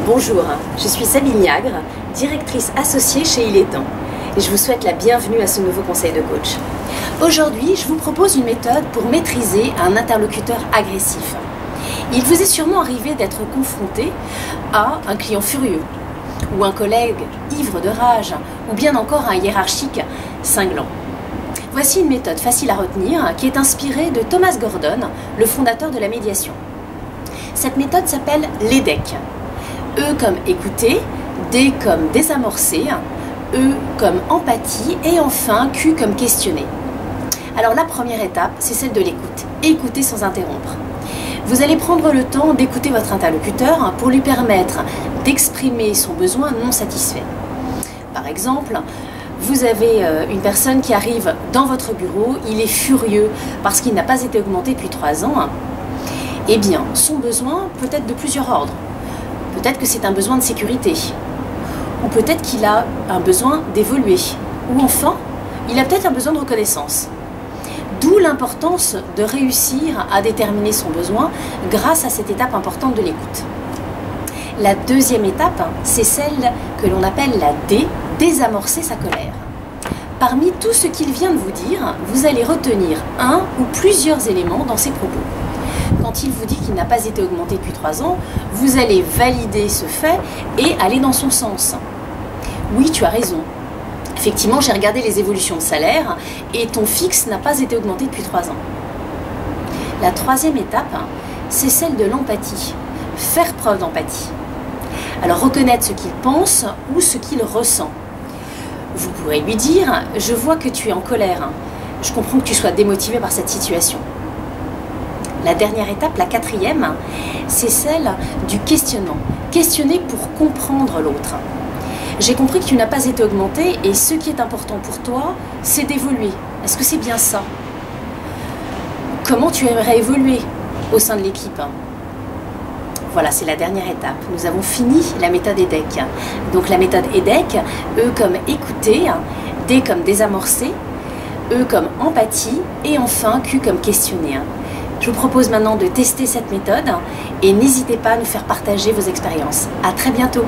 Bonjour, je suis Sabine Niagre, directrice associée chez Il est temps, et je vous souhaite la bienvenue à ce nouveau conseil de coach. Aujourd'hui, je vous propose une méthode pour maîtriser un interlocuteur agressif. Il vous est sûrement arrivé d'être confronté à un client furieux, ou un collègue ivre de rage, ou bien encore un hiérarchique cinglant. Voici une méthode facile à retenir qui est inspirée de Thomas Gordon, le fondateur de la médiation. Cette méthode s'appelle l'EDEC. E comme écouter, D comme désamorcer, E comme empathie et enfin Q comme questionner. Alors la première étape, c'est celle de l'écoute. Écouter sans interrompre. Vous allez prendre le temps d'écouter votre interlocuteur pour lui permettre d'exprimer son besoin non satisfait. Par exemple, vous avez une personne qui arrive dans votre bureau, il est furieux parce qu'il n'a pas été augmenté depuis 3 ans. Eh bien, son besoin peut être de plusieurs ordres. Peut-être que c'est un besoin de sécurité, ou peut-être qu'il a un besoin d'évoluer, ou enfin, il a peut-être un besoin de reconnaissance. D'où l'importance de réussir à déterminer son besoin grâce à cette étape importante de l'écoute. La deuxième étape, c'est celle que l'on appelle la D, désamorcer sa colère. Parmi tout ce qu'il vient de vous dire, vous allez retenir un ou plusieurs éléments dans ses propos. Quand il vous dit qu'il n'a pas été augmenté depuis 3 ans, vous allez valider ce fait et aller dans son sens. Oui, tu as raison. Effectivement, j'ai regardé les évolutions de salaire et ton fixe n'a pas été augmenté depuis 3 ans. La troisième étape, c'est celle de l'empathie. Faire preuve d'empathie. Alors, reconnaître ce qu'il pense ou ce qu'il ressent. Vous pourrez lui dire « Je vois que tu es en colère. Je comprends que tu sois démotivé par cette situation. » La dernière étape, la quatrième, c'est celle du questionnement. Questionner pour comprendre l'autre. J'ai compris que tu n'as pas été augmenté et ce qui est important pour toi, c'est d'évoluer. Est-ce que c'est bien ça? Comment tu aimerais évoluer au sein de l'équipe? Voilà, c'est la dernière étape. Nous avons fini la méthode EDEC. Donc la méthode EDEC, E comme écouter, D comme désamorcer, E comme empathie et enfin Q comme questionner. Je vous propose maintenant de tester cette méthode et n'hésitez pas à nous faire partager vos expériences. À très bientôt!